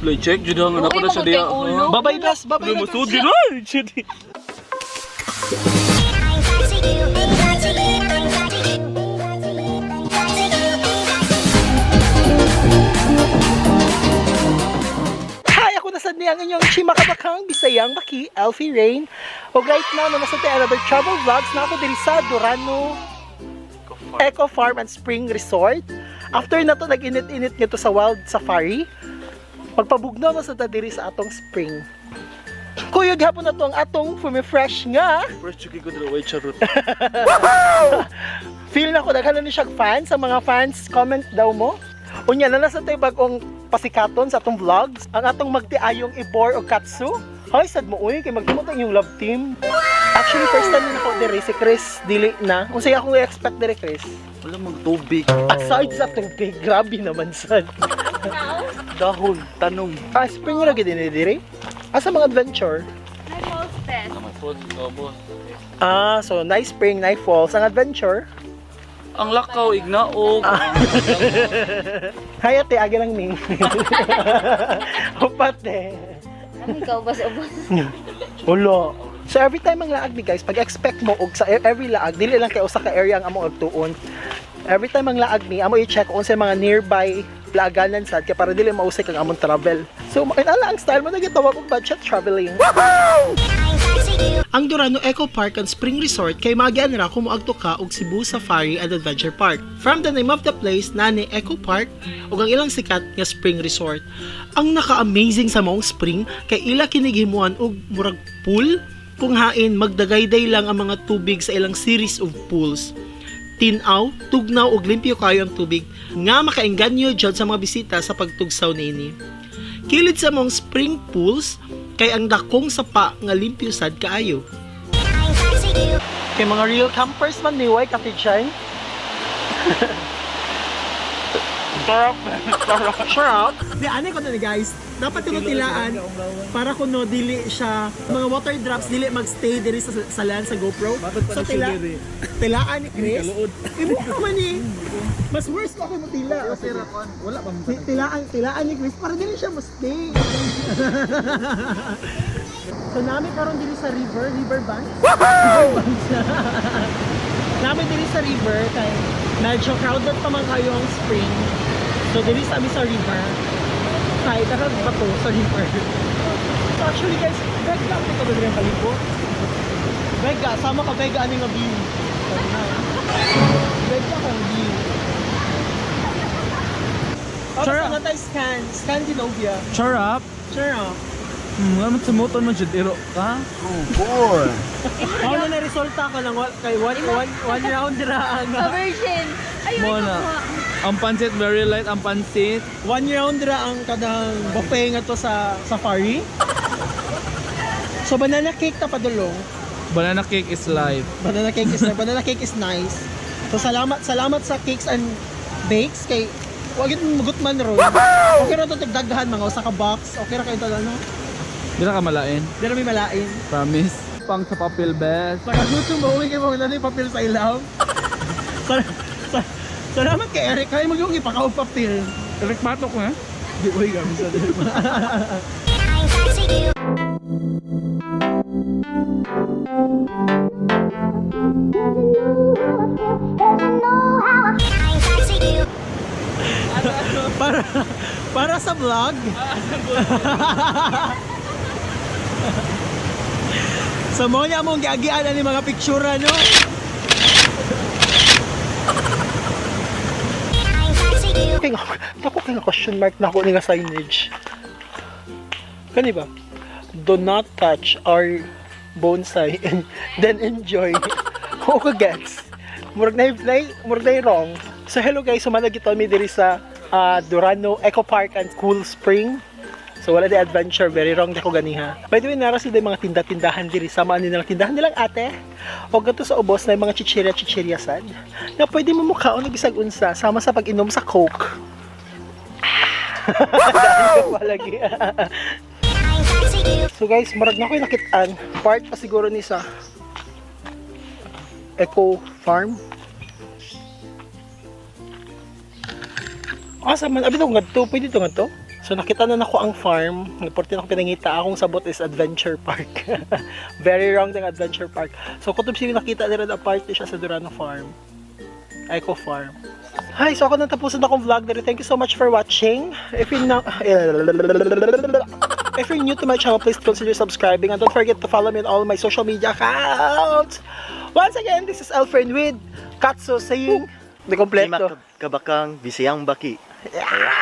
Play check jud ang anak ko na sa dia. Babay bas, babay. Lumusod jud ay. Hi, ako na sa niyang inyong chimakabakang Bisayang Baki, Elfie Rain. O right now, nasa tayo another travel vlogs na ako din sa Durano Eco Farm and Spring Resort. After na to, nag-init-init nito sa Wild Safari. Pagpabugnaw na sa tadiri sa atong spring. Kuyog hapon na to ang atong fresh nga. Fresh chuki ko dito, wait charot. Feel na ko, daghan ni siya fans. Sa mga fans, comment daw mo. Unya na nasa tayo bagong pasikaton sa atong vlogs. Ang atong magtiayong ibor o katsu. Hoy, sad mo uy, kay magtimot ang yung love team. Actually, first time na ako diri, si Chris, dili na. Kung sa'yo akong i-expect diri, Chris. Wala magtubig. Aside sa tubig, grabe naman sad. Dahon, tanom. Spring lagi din diri? Sa mga adventure? May falls test. May food, boss. So night spring, night falls. Ang adventure? Ang lakaw, ignaog. Hay ate, agi lang ning. Upate. Ano ikaw, ubos? Ulo. So every time ang laag ni guys, pag expect mo og sa every laag, dili lang kay usa ka area ang among agtuon. Every time ang laag ni, amo i-check kung sa mga nearby laaganan sad kay para dili mausay kang among travel. So ala ang style mo na gitawag og budget traveling. Ang Durano Eco Park and Spring Resort kay magian ra kung moadto ka og Cebu Safari and Adventure Park. From the name of the place, nani Eco Park ug ang ilang sikat nga Spring Resort. Ang naka-amazing sa maong spring kay ila kinigimuan og murag pool kung hain magdagayday lang ang mga tubig sa ilang series of pools. Tinaw, tugnaw ug limpyo kayo ang tubig nga makaengganyo jud sa mga bisita sa pagtugsaw niini. Kilid sa mong spring pools kay ang dakong sapa nga limpyo sad kaayo. Kay mga real campers man niway katidyan. Sarap. Di ani ko na guys. Dapat yung tilaan para kung no dili siya mga water drops dili magstay diri sa land sa GoPro. So tilaan ni Chris. Imo man ni. Mas worse pa ako mo tila. Wala pa mo. Tilaan ni Chris para dili siya mo-stay. So namin karon dili sa riverbank. Namin dili sa river kay medyo crowded pa man kayo ang spring. So dili sa sa river. Kay daghang bato sa river. So actually guys, vega ito ba diri kaliko? Vega sama ka vega ani nga view. Vega ka view. Sure na tayo Scandinavia. Charap. Sure. Ngayon sa motor mo jud iro ka? Oh, boy. Ano na resulta ka lang kay one round ra ang Virgin. Ayun, Mo na. Ang pansit very light ang pansit. one round ra ang kadang buffet nga to sa safari. So banana cake ta padulong. Banana cake is live. Banana cake is nice. So salamat sa cakes and bakes kay wag mo mugot man ron. Okay ra to tigdaghan mga usa ka box. Okay ra kay ito ano. Dira ka malain. Dira mi malain. Promise. Pang sa papel best. Pagkagutom mo uwi kay mo nanay papel sa ilaw. Salamat kay Eric. Kaya mo yung ipakaw papel. Eric Patok ha? Di uwi kami sa dito. Para sa vlog. So mo niya mong giagian ani mga picture no. Ako kaya question mark na ako ni nga signage. Kani ba? Do not touch our bonsai and then enjoy. Okay gets. Murag na wrong. So hello guys, sumalagi to mi diri sa Durano Eco Park and Cool Spring. So wala di adventure, very wrong di ko ganiha. By the way, nara sila mga tinda-tindahan diri, samaan nilang tindahan nilang ate. O gato sa ubos na yung mga chichirya sad. Na pwede mo mukhaon na bisag unsa, sama sa pag-inom sa Coke. Dahil ko palagi. So guys, marag na ko yung nakitaan. Part pa siguro ni sa Eco Farm. Sa man, abi to nga to, pwede to nga to. So nakita na nako ang farm. Nagporti na ko pinangita akong sabot is adventure park. Very wrong ng adventure park. So kutob siya nakita nila na part siya sa Durano farm. Eco farm. Hi, so ako natapusan akong vlog dito. Thank you so much for watching. If you're new to my channel, please consider subscribing and don't forget to follow me on all my social media accounts. Once again, this is Elfriend with Katso saying the completo. Kabakang Bisayang Baki. Yeah!